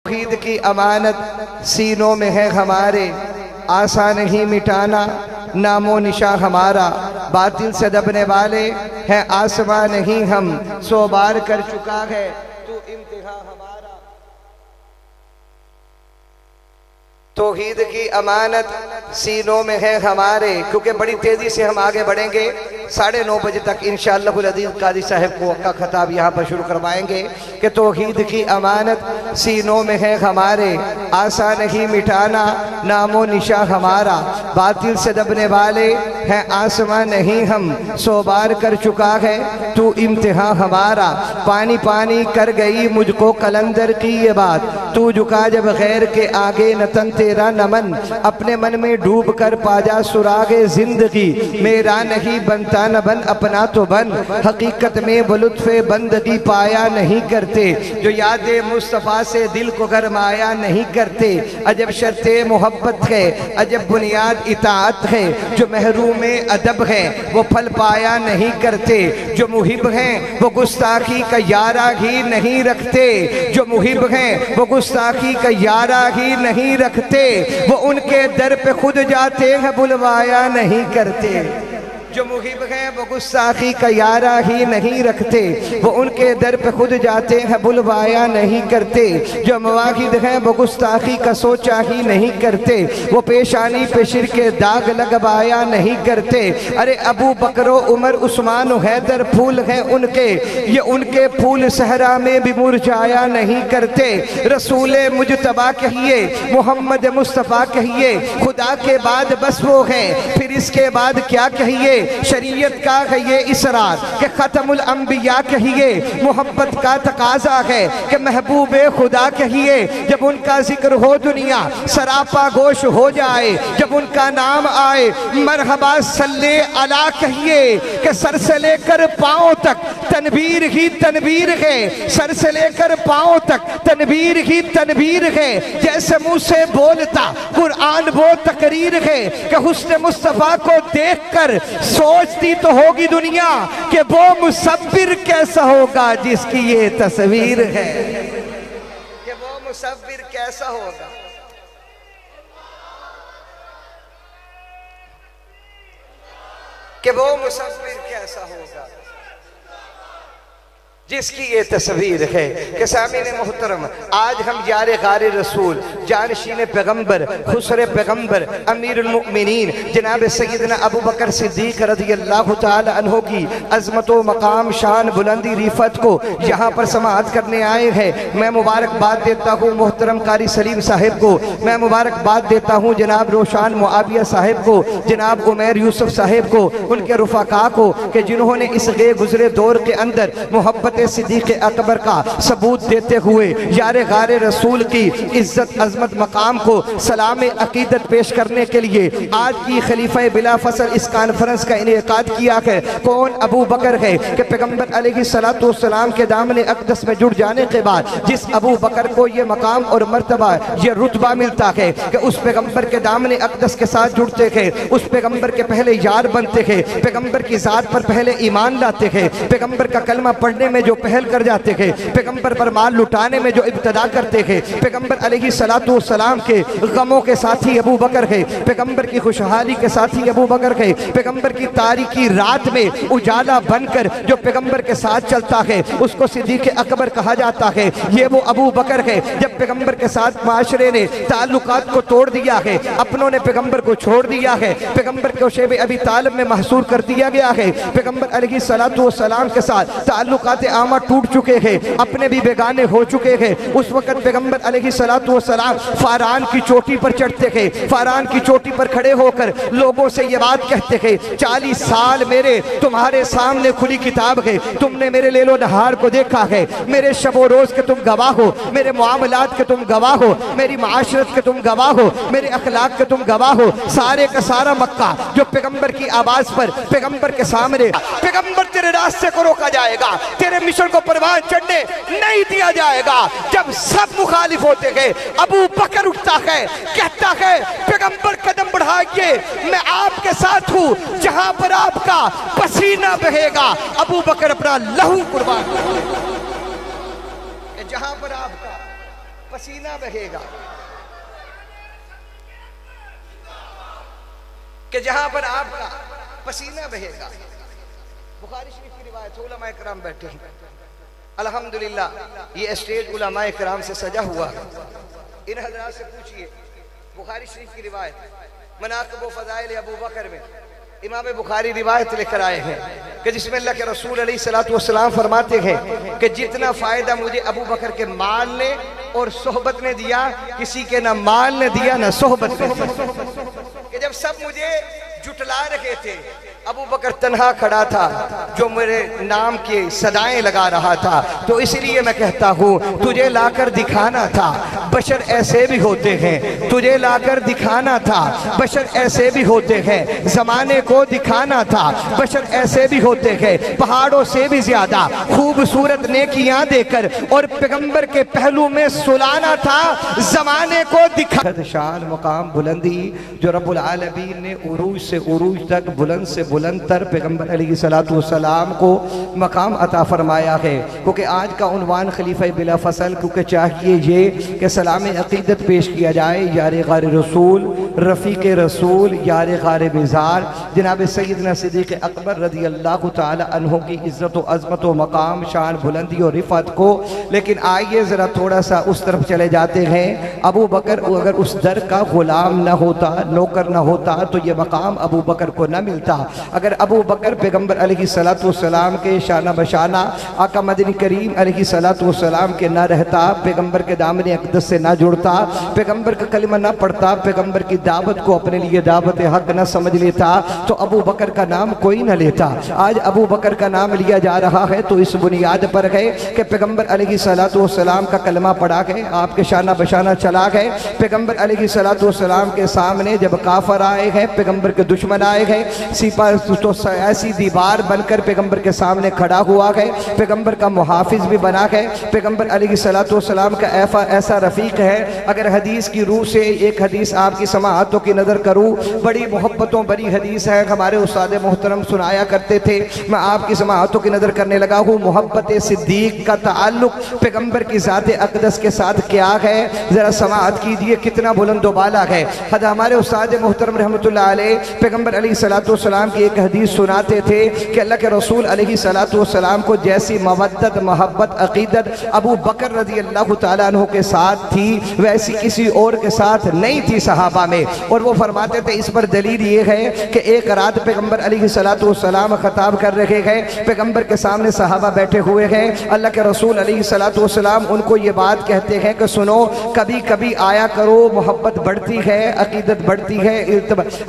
तौहीद की अमानत सीनों में है हमारे, आसा नहीं मिटाना नामो निशा हमारा। बातिल से दबने वाले हैं आसमां नहीं हम, 100 बार कर चुका है तू इम्तिहा हमारा। तौहीद की अमानत सीनों में है हमारे, क्योंकि बड़ी तेजी से हम आगे बढ़ेंगे। 9:30 बजे तक इंशाअल्लाह अज़ीज़ काजी साहब को का खिताब यहाँ पर शुरू करवाएंगे कि तौहीद की अमानत सीनों में है हमारे, आसा नहीं मिटाना नामो निशा हमारा। बातिल से दबने वाले हैं आसमां नहीं हम, 100 बार कर चुका है तू इम्तिहा हमारा। पानी पानी कर गई मुझको कलंदर की ये बात, तू झुका जब गैर के आगे न तन तेरा नमन। अपने मन में डूब कर पाजा सुरागे जिंदगी, मेरा नहीं बनता न बन अपना तो बन। हकीकत में बुलुत्फे बंदगी पाया नहीं करते, जो यादे मुस्तफ़ा से दिल को गरमाया नहीं करते। अजब शर्ते मोहब्बत है, अजब बुनियाद इताअत है, जो महरूम अदब है वो फल पाया नहीं करते। जो मुहिब हैं वो गुस्ताखी का यारा ही नहीं रखते, जो मुहिब हैं वो गुस्ताखी का यारा ही नहीं रखते। वो उनके दर पे खुद जाते हैं बुलवाया नहीं करते। जो मुहिब हैं वो गुस्ताखी का यारा ही नहीं रखते, वो उनके दर पे खुद जाते हैं बुलवाया नहीं करते। जो मवाहिद हैं वो गुस्ताखी का सोचा ही नहीं करते, वो पेशानी पे शिरके दाग लगवाया नहीं करते। अरे अबू बकर उमर उस्मान हैदर फूल हैं उनके, ये उनके फूल सहरा में भी मुरझाया नहीं करते। रसूले मुजतबा कहिए, मोहम्मद मुस्तफ़ा कहिए, खुदा के बाद बस वो हैं, फिर इसके बाद क्या कहिए। शरीयत का है ये इसरार कि खत्मुल अंबिया कहिए, मोहब्बत का तकाजा है कि महबूबे खुदा कहिए। जब उनका जिक्र हो दुनिया सरापा गोश हो जाए, जब उनका नाम आए मरहबा सल्ले अला कहिए। कि सर से लेकर पांव तक तनवीर ही तनवीर है, सर से लेकर पांव तक तनवीर ही तनवीर है। जैसे मुंह से बोलता कुरान वो तकरीर है कि हुस्न मुस्तफा को देखकर सोचती तो होगी दुनिया कि वो मुसव्विर कैसा होगा जिसकी ये तस्वीर है। कि वो मुसव्विर कैसा होगा, कि वो मुसव्विर कैसा होगा जिसकी ये तस्वीर है। कि सामीन मोहतरम, आज हम यार गारे रसूल जानशीन पैगम्बर खुसरे पैगम्बर अमीरुल मुमिनीन जनाब सैयदना अबू बकर सिद्दीक रज़ियल्लाहु ताला अन्हु की अज़मत व मकाम शान बुलंदी रिफत को यहाँ पर समाअत करने आए हैं। मैं मुबारकबाद देता हूँ मोहतरम कारी सलीम साहिब को, मैं मुबारकबाद देता हूँ जनाब रोशान मुआविया साहिब को, जनाब उमैर यूसुफ साहिब को, उनके रुफ़ाका को, कि जिन्होंने इस गे गुजरे दौर के अंदर मोहब्बत सिद्दीक़ अकबर का सबूत देते हुए यार गारे रसूल की इज्जत अजमत मकाम को सलाम अकीदत पेश करने के लिए आज की खलीफा बिला फसल इस कॉन्फ्रेंस का इनेकाद किया है। कौन अबू बकर है कि पैगम्बर अलैहिस्सलातु वस्सलाम के दामन अक़दस में जुड़ जाने के बाद जिस अबू बकर को ये मकाम और मर्तबा ये रुतबा मिलता है कि उस पैगम्बर के दामन अक़दस के साथ जुड़ते हैं, उस पैगम्बर के पहले यार बनते हैं, पैगम्बर की ज़ात पर पहले ईमान लाते हैं, पैगम्बर का कलमा पढ़ने में जो पहल कर जाते हैं, पैगंबर पर माल लुटाने में जो इब्तदा करते हैं, पैगंबर अलैहिस्सलातु वस्सलाम के गमों के साथी अबू बकर है, पैगंबर की खुशहाली के साथी अबू बकर है, पैगंबर की तारीकी रात में उजाला बनकर जो पैगंबर के साथ चलता है उसको सिद्दीक़ अकबर कहा जाता है। ये वो अबू बकर है जब पैगंबर के साथ माशरे ने ताल्लुकात को तोड़ दिया है, अपनों ने पैगंबर को छोड़ दिया है, पैगंबर को शेब अबी तालिब में महसूर कर दिया गया है, पैगंबर अलैहिस्सलातु वस्सलाम के साथ ताल्लुकात आमा टूट चुके हैं, अपने भी बेगाने हो चुके हैं। उस वक्त पैगंबर अलैहिस्सलातु वस्सलाम फारान की चोटी पर चढ़ते थे, फारान की चोटी पर खड़े होकर लोगों से ये बात कहते थे, 40 साल मेरे तुम्हारे सामने खुली किताब है, तुमने मेरे लेलो नहार को देखा है, मेरे शबो रोज के तुम गवाह हो, मेरे मामलात के तुम गवाह हो, मेरी माशरत के तुम गवाह हो, मेरे अखलाक के तुम गवाह हो। सारे का सारा मक्का जो पैगंबर की आवाज पर पैगंबर के सामने, पैगंबर तेरे रास्ते को रोका जाएगा, तेरे मिशन को परवान चढ़ने नहीं दिया जाएगा। जब सब मुखालिफ होते हैं अबू बकर उठता है, कहता है पैगंबर कदम बढ़ाइए, मैं आपके साथ हूँ, जहां पर आपका पसीना बहेगा अबू बकर अपना लहू कुर्बान, जहां पर आपका पसीना बहेगा कि जहां पर आपका पसीना बहेगा। बुखारी शरीफ की रिवायत, उलमाए किराम बैठे हैं अल्हम्दुलिल्लाह, ये स्टेज उलमाए किराम से सजा हुआ है। इन हजरात से पूछिए, बुखारी शरीफ की रिवायत मनाक़िब व फ़ज़ाइल अबू बकर में इमाम बुखारी रिवायत लेकर आए हैं कि जिसमें अल्लाह के रसूल अलैहिस्सलातु वस्सलाम फरमाते हैं कि जितना फ़ायदा मुझे अबू बकर के माल ने और सोहबत ने दिया, किसी के ना माल ने दिया ना सोहबत ने दिया। कि जब सब मुझे जुटला रहे थे, अबू बकर तन्हा खड़ा था जो मेरे नाम की सदाएं लगा रहा था। तो इसलिए मैं कहता हूँ तुझे लाकर दिखाना था, बशर ऐसे भी होते हैं, तुझे लाकर दिखाना था, बशर ऐसे भी होते हैं, जमाने को दिखाना था, बशर ऐसे भी होते हैं, पहाड़ों से भी ज्यादा खूबसूरत नेकियां देकर और पैगंबर के पहलू में सुलाना था, जमाने को दिखा। शान मकाम बुलंदी जो रब्बुल आलमीन ने उरूज से उरूज तक बुलंद से बुलंद तर पैगंबर अलैहिस्सलातु वस्सलाम को मकाम अता फरमाया है। क्योंकि आज का उन्वान खलीफा बिला फसल, क्योंकि चाहिए ये कि सलाम अकीदत पेश किया जाए यार गार रसूल, रफ़ीक रसूल, यार गार मिज़ार जनाब सैयदना सिद्दीक़ अकबर रज़ी अल्लाह तआला अन्हु की इज़्ज़त व अज़मत व मकाम, शान, बुलंदी और रिफ़त को। लेकिन आइए ज़रा थोड़ा सा उस तरफ चले जाते हैं। अबू बकर अगर उस दर का ग़ुलाम न होता, नौकर न होता, तो ये मकाम अबू बकर को न मिलता। अगर अबू बकर पैगंबर अलैहिस्सलातु वस्सलाम के शाना बशाना आका मदनी करीम अलैहिस्सलातु वस्सलाम के ना रहता, पैगंबर के दामन अक़दस से ना जुड़ता, पैगंबर का कलिमा ना पढ़ता, पैगंबर की दावत को अपने लिए दावत हक न समझ लेता, तो अबू बकर का नाम कोई न लेता। आज अबू बकर का नाम लिया जा रहा है तो इस बुनियाद पर है कि पैगंबर अलैहिस्सलातु वस्सलाम का कलमा पढ़ा गए, आपके शाना बशाना चला गए। पैगंबर अलैहिस्सलातु वस्सलाम के सामने जब काफर आए हैं, पैगंबर के दुश्मन आए हैं, तो ऐसी दीवार बनकर पैगंबर के सामने खड़ा हुआ है, पैगंबर का मुहाफिज भी बना है। पैगंबर अलैहिस्सलातु वस्सलाम का ऐसा रफ़ीक है। अगर हदीस की रूह से एक हदीस आपकी समाअतों की नज़र करूँ, बड़ी मोहब्बतों बड़ी हदीस है, हमारे उस्ताद मोहतरम सुनाया करते थे, मैं आपकी समाअतों की नज़र करने लगा हूँ। मोहब्बत सिद्दीक का ताल्लुक पैगंबर की ज़ात अक़दस के साथ क्या है, ज़रा समाअत कीजिए, कितना बुलंदोबाला है। हमारे उस्ताद मोहतरम रहमतुल्लाह अलैह पैगंबर अलैहिस्सलातु वस्सलाम की एक हदीस सुनाते थे कि अल्लाह के रसूल अलैहिस्सलातु वस्सलाम को जैसी मवद्दत, मोहब्बत, अक़ीदत अबू बकर रज़ी अल्लाह तआला अन्हु के साथ थी, वैसी किसी और के साथ नहीं थी सहाबा में। और वो फरमाते थे, इस पर दलील ये है कि एक रात पैगंबर अलैहिस्सलातु वस्सलाम खिताब कर रहे हैं, पैगंबर के सामने सहाबा बैठे हुए हैं, अल्लाह के रसूल अलैहिस्सलातु वस्सलाम उनको ये बात कहते हैं कि सुनो, कभी कभी आया करो, मोहब्बत बढ़ती है, अक़ीदत बढ़ती है,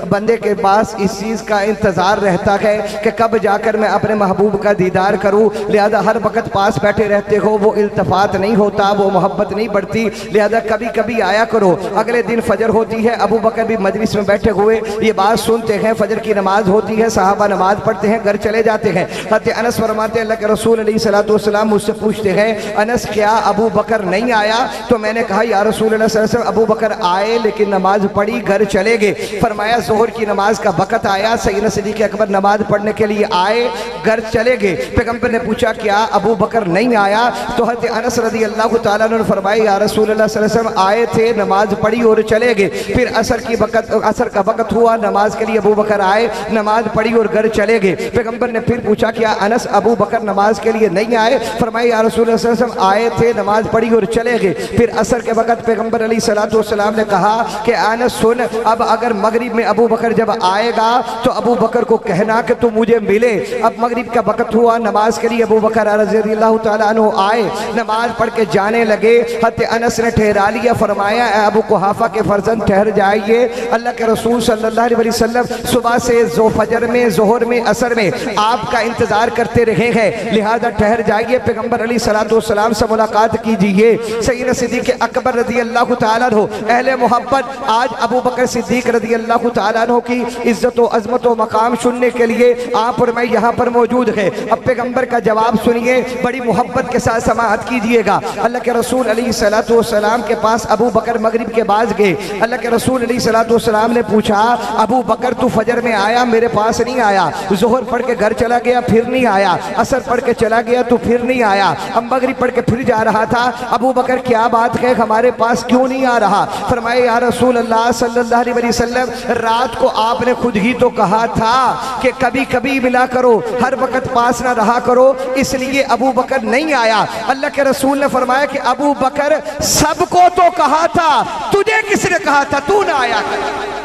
बंदे के पास इस चीज़ का इंतज़ार रहता है कि कब जाकर मैं अपने महबूब का दीदार करूँ, लिहाजा हर वक्त पास बैठे रहते हो, वो इल्तफात नहीं होता, वो मोहब्बत नहीं बढ़ती, लिहाजा कभी कभी आया करो। अगले दिन फजर होती है, अबू बकर भी मजलिस में बैठे हुए ये बात सुनते हैं, फजर की नमाज होती है, सहाबा नमाज पढ़ते हैं, घर चले जाते हैं। हज़रत अनस फरमाते हैं, अल्लाह के रसूल अलैहिस्सलातु वस्सलाम मुझसे पूछते हैं, अनस क्या अबू बकर नहीं आया? तो मैंने कहा, या रसूलल्लाह सल्लल्लाहु अलैहि वसल्लम अबू बकर आए लेकिन नमाज पढ़ी, घर चले गए। फरमाया ज़ोहर की नमाज का वक़्त आया, सैयदना सिद्दीक़ अकबर नमाज पढ़ने के लिए आए, घर चले गए। पैगंबर ने पूछा, क्या अबू बकर नहीं आया? तो हज़रत अनस रज़ी अल्लाह तआला अन्हु ने फरमाया, या रसूलल्लाह सल्लल्लाहु अलैहि वसल्लम आए थे, नमाज पढ़ी और चले गए। फिर असर का वक़्त हुआ, नमाज के लिए अबू बकर आए, नमाज पढ़ी और घर चले गए। पैगंबर ने फिर पूछा, क्या अनस अबू बकर नमाज के लिए नहीं आए? फरमाया, या रसूलल्लाह सल्लल्लाहु अलैहि वसल्लम आए थे, नमाज पढ़ी और चले गए। फिर असर के वक़्त पैगंबर अलैहिस्सलातु वस्सलाम ने कहा कि अनस सुन, अब अगर मगरिब में अबू बकर जब आएगा तो अबू बकर को कहना कि तू मुझे मिले। अब मगरिब का वक़्त हुआ, नमाज के लिए अबू बकर रज़ियल्लाहु तआला अन्हु आए, नमाज पढ़ के जाने लगे। हज़रत अनस ने ठहरा लिया, फरमाया, अबू कुहाफा के फर्जंद ठहर जाइए, अल्लाह के रसूल सल्लल्लाहु अलैहि वसल्लम सुबह से फजर में, ज़ोहर में, असर में आपका इंतजार करते रहे हैं, लिहाजा ठहर जाइए, पैगंबर अलैहिस्सलातु वस्सलाम से मुलाकात कीजिए। सैयदना सिद्दीक़ अकबर रज़ियल्लाहु तआला अन्हु अहले मोहब्बत आज अबू बकर सिद्दीक़ रज़ियल्लाहु तआला अन्हु की इज्जत व अज़मत व मकाम पैगाम सुनने के लिए आप और मैं यहाँ पर मौजूद है। अब पैगंबर का जवाब सुनिए, बड़ी मोहब्बत के साथ समाअत कीजिएगा। अल्लाह के रसूल अलैहिस्सलातु वस्सलाम के पास अबू बकर मगरिब के बाद गए। अल्लाह के रसूल अलैहिस्सलातु वस्सलाम ने पूछा, अबू बकर तू फजर में आया, मेरे पास नहीं आया। जोहर पढ़ के घर चला गया, फिर नहीं आया। असर पढ़ के चला गया तो फिर नहीं आया। अब मगरिब पढ़ के फिर जा रहा था। अबू बकर क्या बात है, हमारे पास क्यों नहीं आ रहा? फरमाए, या रसूल अल्लाह सल्लल्लाहु अलैहि वसल्लम, रात को आपने खुद ही तो कहा था कि कभी कभी मिला करो, हर वक्त पास ना रहा करो, इसलिए अबू बकर नहीं आया। अल्लाह के रसूल ने फरमाया कि अबू बकर, सबको तो कहा था, तुझे किसने कहा था तू ना आया कर?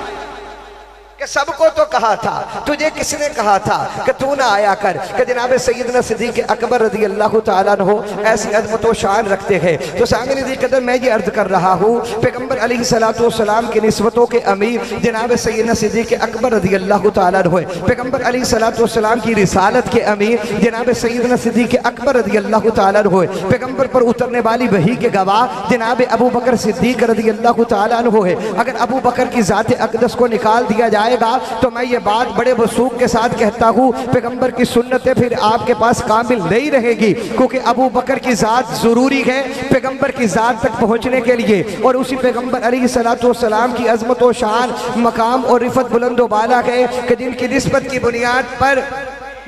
सबको तो कहा था, तुझे किसने कहा था कि तू ना आया कर? कि जनाब सैयदना सिद्दीक़ अकबर रज़ी अल्लाह तआला अन्हु ऐसी अज़मत व शान रखते हैं। तो सामने कदर मैं ये अर्ज कर रहा हूँ, पैगंबर अलैहिस्सलातु वस्सलाम की निस्बतों के अमीर जनाब सैयदना सिद्दीक़ अकबर रज़ी अल्लाह तआला अन्हु, पैगंबर अलैहिस्सलातु वस्सलाम की रिसालत के अमीर जनाब सैयदना सिद्दीक़ अकबर रज़ी अल्लाह तआला अन्हु, पैगंबर पर उतरने वाली वही के गवाह जनाब अबू बकर सिद्दीक़ रज़ी अल्लाह तआला अन्हु है। अगर अबू बकर की ज़ात अक़दस को निकाल दिया जाए तो मैं ये बात बड़े वसूख के साथ कहता हूँ, पैगंबर की सुन्नतें फिर आपके पास कामिल नहीं रहेगी, क्योंकि अबू बकर की ज़ात ज़रूरी है पैगंबर की ज़ात तक पहुँचने के लिए। और उसी पैगंबर अलैहिस्सलातु वस्सलाम की अज़मत व शान, मकाम और रिफत बुलंद व बाला है कि जिनकी निस्बत की बुनियाद पर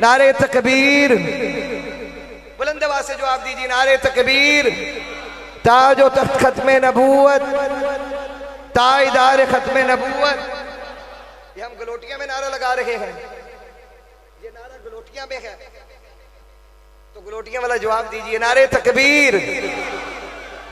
नारे तकबीर, बुलंद आवाज़ से जवाब दीजिए, नारे तकबीर, ताज व तख्त खत्म नबूवत, ताजदार खत्म नबूवत। ये हम गलोटिया में नारा लगा रहे हैं, ये नारा गलोटिया में है, तो गलोटिया वाला जवाब दीजिए, नारे तकबीर,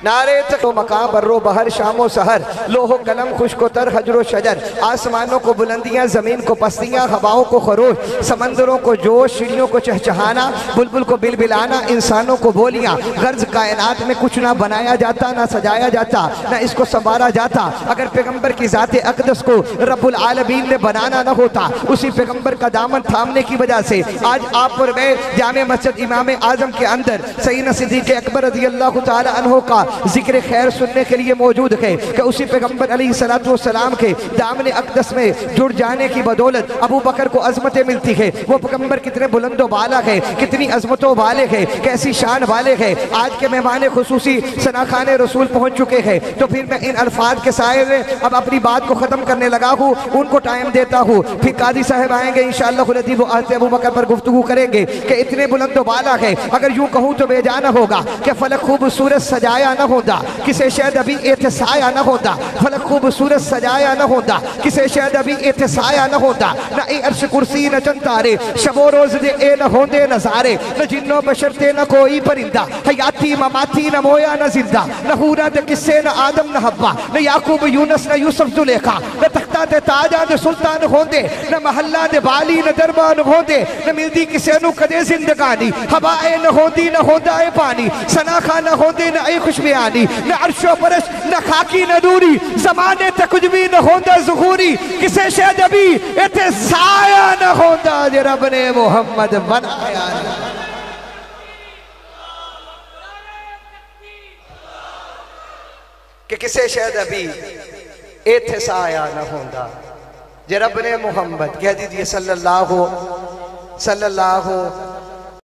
नारे तक मकाम बर्रो बहर शामो सहर, लोहो कलम खुश्को तर हजरो शजर, आसमानों को बुलंदियां, ज़मीन को पस्तियां, हवाओं को खरोश, समंदरों को जोश, चिड़ियों को चहचहाना, बुलबुल को बिलबिलाना, इंसानों को बोलियां, गर्ज कायनात में कुछ ना बनाया जाता, ना सजाया जाता, ना इसको संवारा जाता अगर पैगंबर की ज़ात अक़दस को रब्बुल आलमीन ने बनाना न होता। उसी पैगंबर का दामन थामने की वजह से आज आप और मैं जामे मस्जिद इमाम आज़म के अंदर सैयदना सिद्दीक़ अकबर रज़ी अल्लाह तआला अन्हु का जिक्र खैर सुनने के लिए मौजूद है कि उसी पैगंबर अलैहिस्सलातु वस्सलाम के दामन अक़दस में जुड़ जाने की बदौलत अबू बकर को अज़मतें मिलती है। वो पैगंबर कितने बुलंदो बाला है, कितनी अज़मतों वाले है, कैसी शान वाले है। आज के मेहमान खुसूसी सनाखान रसूल पहुँच चुके हैं, तो फिर मैं इन अल्फाज के साए में अब अपनी बात को ख़त्म करने लगा हूँ, उनको टाइम देता हूँ। फिर कादी साहब आएंगे इंशाअल्लाह खुद वो अबू बकर पर गुफ्तगू करेंगे कि इतने बुलंदो बाला है। अगर यूँ कहूँ तो बेजाना होगा कि फलक खूबसूरत सजाया न होता, किसे शायद अभी एहतसाया न होता, फलक खूबसूरत सजाया न होता, किसे शायद अभी एहतसाया न होता, न ए अर्श कुर्सी न चंद तारे, शबो रोज दे ए न होंदे नजारे, न जिन्नो बशरते न कोई परिंदा, हयाती ममाती न मोया न जिंदा, न हूरा दे किस्से न आदम न हव्वा, न याकूब यूनस न यूसुफ जुलेखा, न तख्ता दे ताजा दे सुल्तान होंदे, न महल्ला दे बाली न दरबान होंदे, न मिलदी किसे नु कदे जिंदगानी, हवाए न होंदी न होंदा ए पानी, सनाखा न होंदे न ए खुशबियानी, न अर्शो परश न खाकी न दूरी, जमाने तक कुछ भी न होंदा ज़ुहूरी, किसे शायद अभी इते साया न होंदा जे रब ने मोहम्मद बनाया। कि किसे शायद अभी इते साया न होंदा जे रब ने मोहम्मद, कह दीजिए सल्लल्लाहु